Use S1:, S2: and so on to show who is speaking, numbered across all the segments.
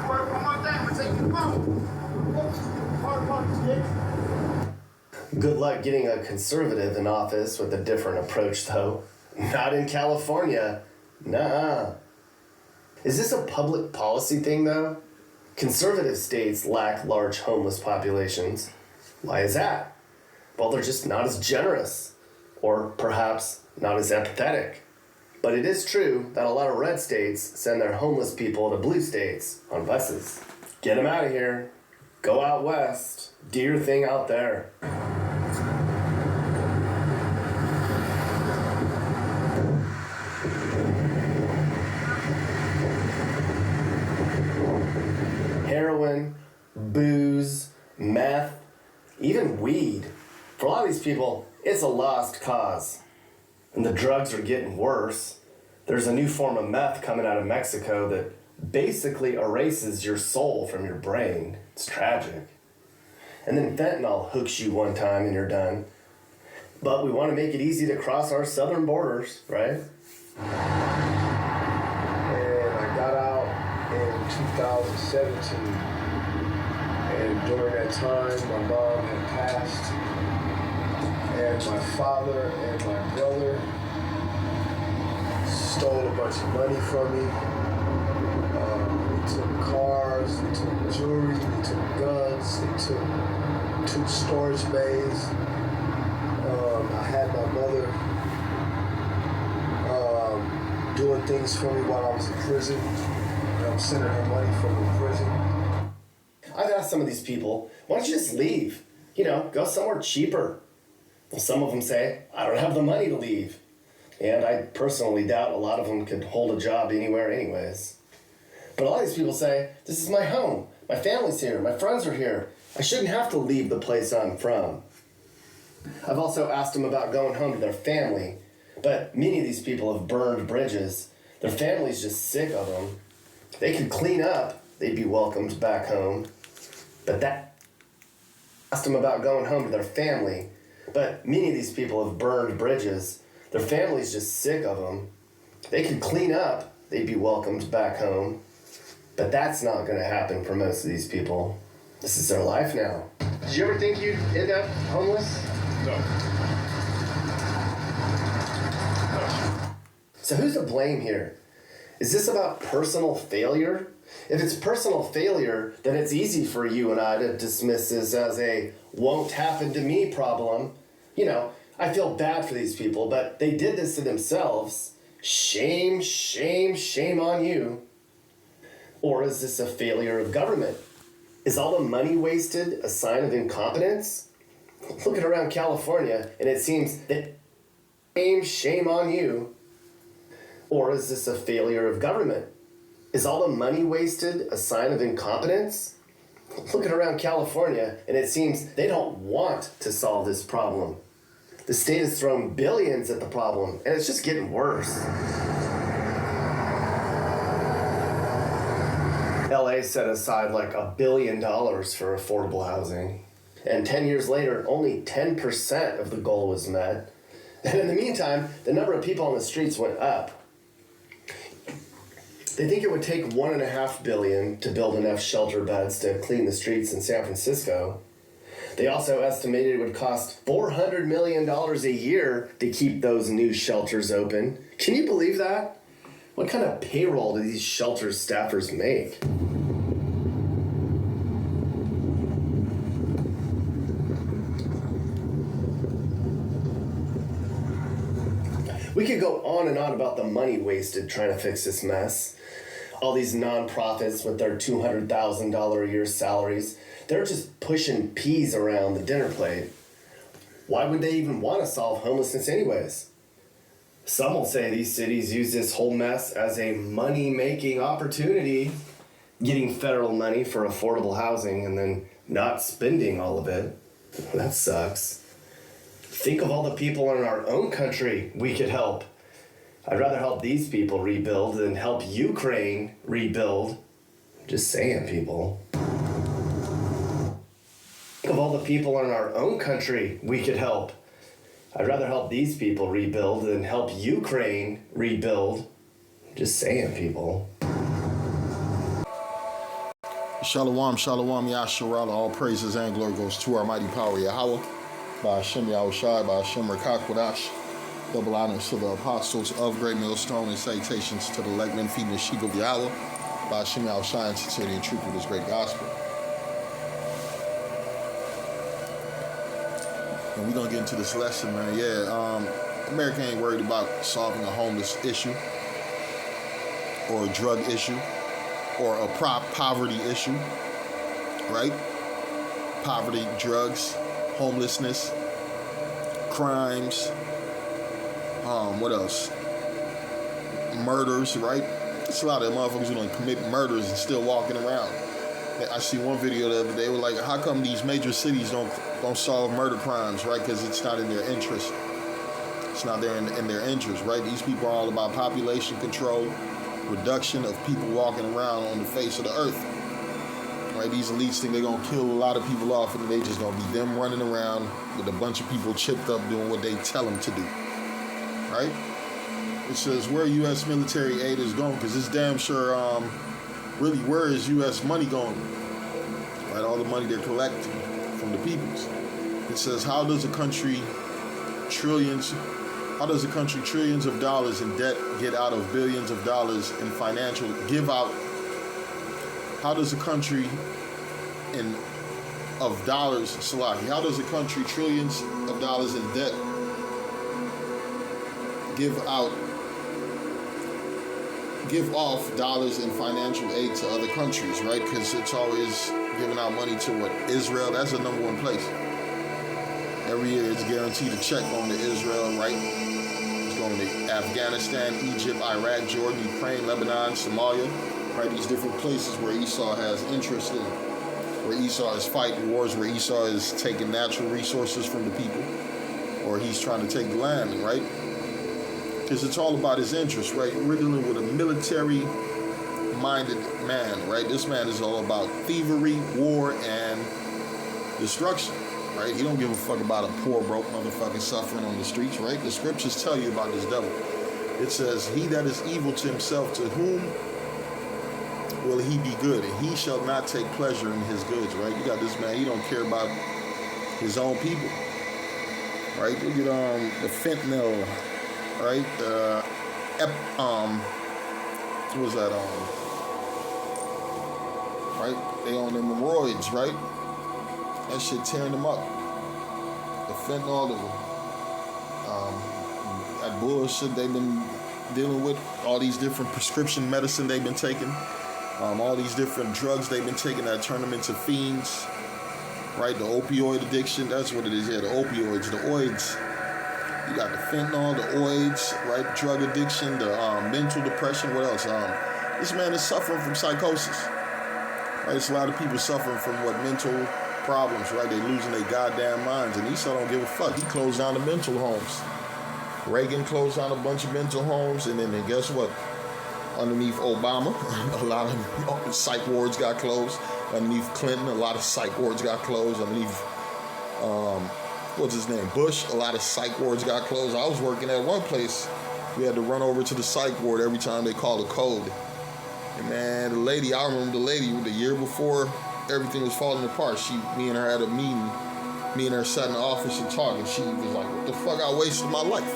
S1: work one more thing. I'm gonna take you home.
S2: Good luck getting a conservative in office with a different approach, though. Not in California. Nuh-uh. Is this a public policy thing, though? Conservative states lack large homeless populations. Why is that? Well, they're just not as generous, or perhaps not as empathetic. But it is true that a lot of red states send their homeless people to blue states on buses. Get them out of here. Go out west. Do your thing out there. Heroin, booze, meth, even weed. For a lot of these people, it's a lost cause. And the drugs are getting worse. There's a new form of meth coming out of Mexico that basically erases your soul from your brain. It's tragic. And then fentanyl hooks you one time and you're done. But we want to make it easy to cross our southern borders, right?
S3: And I got out in 2017. And during that time, my mom had passed. And my father and my brother stole a bunch of money from me. They took cars, they took jewelry, they took guns, they took 2 storage bays. I had my mother doing things for me while I was in prison. I'm sending her money from the prison.
S2: I've asked some of these people, why don't you just leave? Go somewhere cheaper. Well, some of them say, I don't have the money to leave. And I personally doubt a lot of them could hold a job anywhere anyways. But a lot of these people say, this is my home. My family's here. My friends are here. I shouldn't have to leave the place I'm from. I've also asked them about going home to their family. But many of these people have burned bridges. Their family's just sick of them. If they could clean up, they'd be welcomed back home. But asked them about going home to their family. But many of these people have burned bridges. Their family's just sick of them. If they could clean up, they'd be welcomed back home. But that's not going to happen for most of these people. This is their life now. Did you ever think you'd end up homeless?
S3: No.
S2: So who's to blame here? Is this about personal failure? If it's personal failure, then it's easy for you and I to dismiss this as a won't happen to me problem. I feel bad for these people, but they did this to themselves. Shame, shame, shame on you. Or is this a failure of government? Is all the money wasted a sign of incompetence? Looking around California, and it seems that shame on you. Or is this a failure of government? Is all the money wasted a sign of incompetence? Looking around California, and it seems they don't want to solve this problem. The state has thrown billions at the problem, and it's just getting worse. LA set aside like $1 billion for affordable housing. And 10 years later, only 10% of the goal was met. And in the meantime, the number of people on the streets went up. They think it would take $1.5 billion to build enough shelter beds to clean the streets in San Francisco. They also estimated it would cost $400 million a year to keep those new shelters open. Can you believe that? What kind of payroll do these shelter staffers make? We could go on and on about the money wasted trying to fix this mess. All these nonprofits with their $200,000 a year salaries, they're just pushing peas around the dinner plate. Why would they even want to solve homelessness anyways? Some will say these cities use this whole mess as a money-making opportunity, getting federal money for affordable housing and then not spending all of it. That sucks. Think of all the people in our own country we could help. I'd rather help these people rebuild than help Ukraine rebuild. Just saying, people. Think of all the people in our own country we could help. I'd rather help these people rebuild than help Ukraine rebuild. Just saying, people.
S4: Shalom, shalom, Yasharala. All praises and glory goes to our mighty power, Yahweh. By Hashem Yahushai, by Hashem Rakakwadash. Double honors to the apostles of Great Millstone and salutations to the elect men feeding the sheep of Yahweh. By Hashem Yahushai and sincerity and truth of this great gospel. And we're going to get into this lesson, man. America ain't worried about solving a homeless issue or a drug issue or a poverty issue, right? Poverty, drugs, homelessness, crimes, what else? Murders, right? There's a lot of motherfuckers who don't commit murders and still walking around. I see one video the other day, like, how come these major cities don't solve murder crimes, right? Because it's not in their interest. It's not there in their interest, right? These people are all about population control, reduction of people walking around on the face of the earth, right? These elites think they're gonna kill a lot of people off, and they just gonna be them running around with a bunch of people chipped up doing what they tell them to do, right? It says where U.S. military aid is going, because it's damn sure, really, where is U.S. money going? Right, all the money they're collecting from the peoples. It says how does a country trillions of dollars in debt get out of billions of dollars in financial give out? How does a country of dollars, Salaki, how does a country trillions of dollars in debt give off dollars in financial aid to other countries, right? Because it's always giving out money to what? Israel. That's the number one place. Every year it's guaranteed a check going to Israel, right? It's going to Afghanistan, Egypt, Iraq, Jordan, Ukraine, Lebanon, Somalia, right? These different places where Esau has interest in, where Esau is fighting wars, where Esau is taking natural resources from the people, or he's trying to take the land, right? Because it's all about his interest, right? We're dealing with a military-minded man, right? This man is all about thievery, war, and destruction, right? He don't give a fuck about a poor, broke motherfucker suffering on the streets, right? The scriptures tell you about this devil. It says, he that is evil to himself, to whom will he be good? And he shall not take pleasure in his goods, right? You got this man, he don't care about his own people, right? Look at the fentanyl, right? What was that right? They on them roids, right? That shit tearing them up. The fentanyl, that bullshit they've been dealing with, all these different prescription medicine they've been taking, all these different drugs they've been taking that turn them into fiends, right? The opioid addiction, that's what it is here, the opioids, the oids. You got the fentanyl, the oids, right? Drug addiction, the mental depression. What else? This man is suffering from psychosis. Right? There's a lot of people suffering from mental problems, right? They're losing their goddamn minds. And Esau don't give a fuck. He closed down the mental homes. Reagan closed down a bunch of mental homes. And then guess what? Underneath Obama, a lot of psych wards got closed. Underneath Clinton, a lot of psych wards got closed. Underneath what's his name, Bush, a lot of psych wards got closed. I was working at one place. We had to run over to the psych ward every time they called a code. And man, I remember the lady, the year before everything was falling apart, me and her had a meeting. Me and her sat in the office and talked, and she was like, what the fuck, I wasted my life.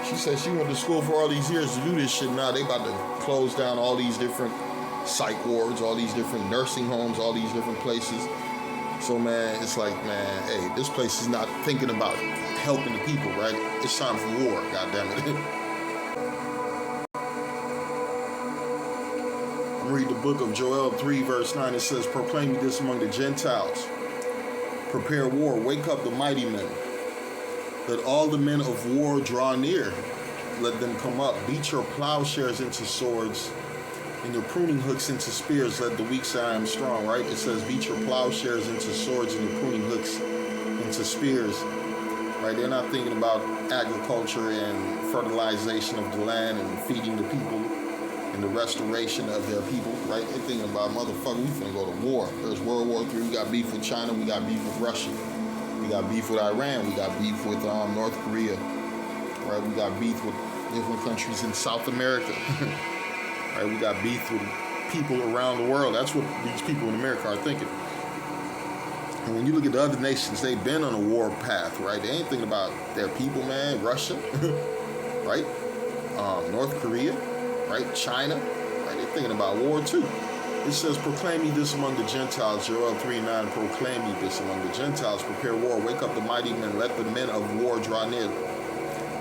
S4: She said she went to school for all these years to do this shit. Now they about to close down all these different psych wards, all these different nursing homes, all these different places. So, man, it's like, man, hey, this place is not thinking about helping the people, right? It's time for war, goddammit. I'm reading the book of Joel 3, verse 9. It says, proclaim this among the Gentiles. Prepare war. Wake up the mighty men. Let all the men of war draw near. Let them come up. Beat your plowshares into swords and your pruning hooks into spears. Let the weak say I am strong, right? It says beat your plowshares into swords and your pruning hooks into spears, right? They're not thinking about agriculture and fertilization of the land and feeding the people and the restoration of their people, right? They're thinking about, motherfucker, we finna go to war. There's World War III. We got beef with China. We got beef with Russia. We got beef with Iran. We got beef with North Korea, right? We got beef with different countries in South America. Right, we got beef with people around the world. That's what these people in America are thinking. And when you look at the other nations, they've been on a war path, right? They ain't thinking about their people, man. Russia, right? North Korea, right? China, right? They're thinking about war too. It says, proclaim ye this among the Gentiles. Joel 3:9, proclaim ye this among the Gentiles. Prepare war. Wake up the mighty men. Let the men of war draw near.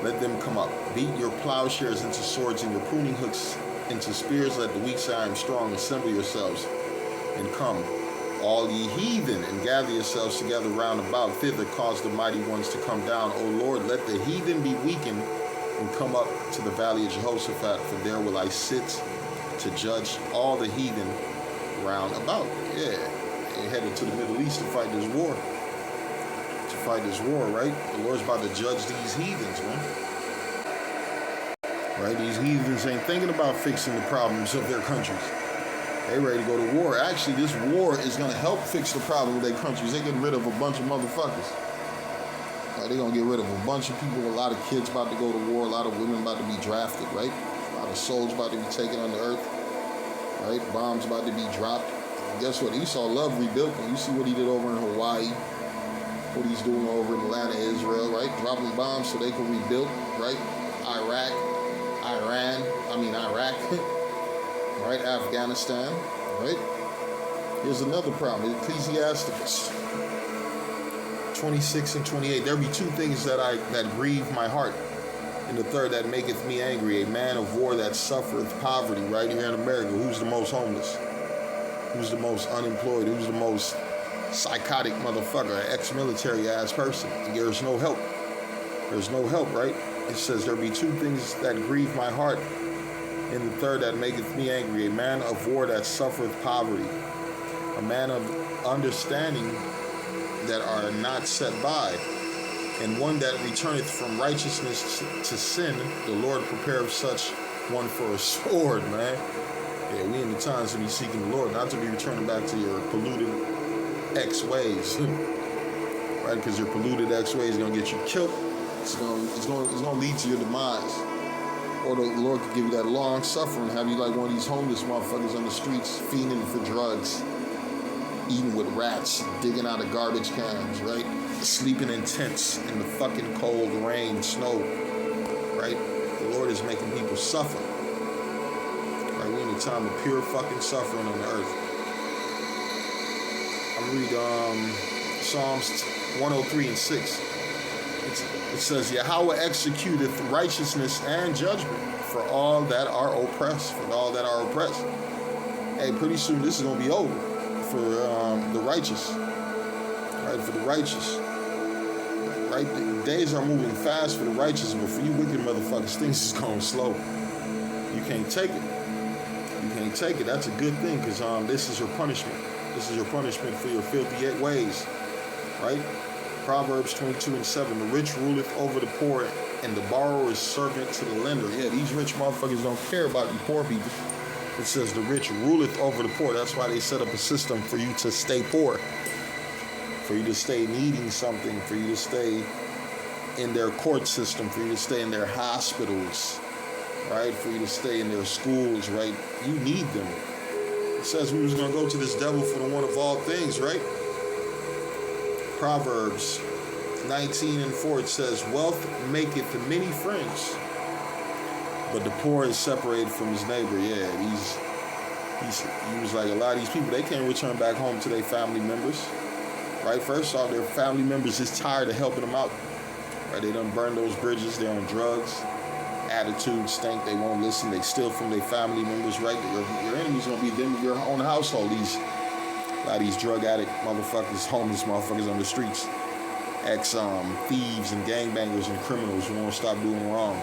S4: Let them come up. Beat your plowshares into swords and your pruning hooks into spears. Let the weak say, I am strong. Assemble yourselves and come, all ye heathen, and gather yourselves together round about. Thither cause the mighty ones to come down. O Lord, let the heathen be weakened and come up to the valley of Jehoshaphat. For there will I sit to judge all the heathen round about. Yeah, they headed to the Middle East to fight this war. Right? The Lord's about to judge these heathens, man. Right? These heathens ain't thinking about fixing the problems of their countries. They ready to go to war. Actually, this war is going to help fix the problem of their countries. They getting rid of a bunch of motherfuckers. They're going to get rid of a bunch of people. A lot of kids about to go to war. A lot of women about to be drafted, right? A lot of souls about to be taken on the earth. Right? Bombs about to be dropped. And guess what? Esau loved rebuilding. You see what he did over in Hawaii. What he's doing over in the land of Israel, right? Dropping bombs so they can rebuild, right? Iraq, right? Afghanistan, right? Here's another problem. Ecclesiasticus 26 and 28. There be two things that grieve my heart, and the third that maketh me angry. A man of war that suffereth poverty. Right here in America, who's the most homeless? Who's the most unemployed? Who's the most psychotic motherfucker, an ex-military ass person? There's no help. There's no help, right? It says there be two things that grieve my heart, and the third that maketh me angry. A man of war that suffereth poverty, a man of understanding that are not set by, and one that returneth from righteousness to sin. The Lord prepareth such one for a sword, man. Yeah, we in the times to be seeking the Lord, not to be returning back to your polluted X ways, right? Because your polluted X ways is gonna get you killed. It's gonna lead to your demise. Or the Lord could give you that long suffering, have you like one of these homeless motherfuckers on the streets, fiending for drugs, eating with rats, digging out of garbage cans, right? Sleeping in tents in the fucking cold rain, snow, right? The Lord is making people suffer. Right? We're in a time of pure fucking suffering on the earth. I'm gonna read Psalms 103 and 6. It says, Yahweh executeth righteousness and judgment for all that are oppressed. Hey, pretty soon this is going to be over for the righteous. Right, for the righteous. Right, the days are moving fast for the righteous, but for you wicked motherfuckers, things is going slow. You can't take it. That's a good thing, because this is your punishment. This is your punishment for your filthy ways. Right? Proverbs 22 and 7, the rich ruleth over the poor, and the borrower is servant to the lender. Yeah, these rich motherfuckers don't care about you poor people. It says the rich ruleth over the poor. That's why they set up a system for you to stay poor, for you to stay needing something, for you to stay in their court system, for you to stay in their hospitals, right? For you to stay in their schools, right? You need them. It says we was going to go to this devil for the one of all things, right? Proverbs 19 and 4, it says, wealth maketh many friends, but the poor is separated from his neighbor. Yeah, he was like, a lot of these people, they can't return back home to their family members. Right? First off, their family members is tired of helping them out. Right? They done burned those bridges, they're on drugs, attitudes stink, they won't listen, they steal from their family members, right? Your enemy's gonna be them in your own household. A lot of these drug addict motherfuckers, homeless motherfuckers on the streets, thieves and gangbangers and criminals who won't stop doing wrong.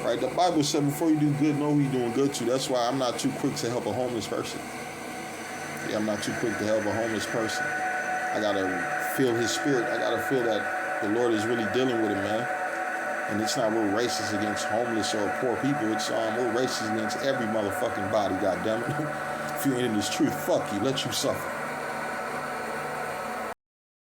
S4: Right? The Bible said before you do good, know who you're doing good to. That's why I'm not too quick to help a homeless person. Yeah, I'm not too quick to help a homeless person. I gotta feel his spirit. I gotta feel that the Lord is really dealing with him, man. And it's not we're racist against homeless or poor people. It's we're racist against every motherfucking body, goddammit. If you ain't in this truth, fuck you. Let you suffer.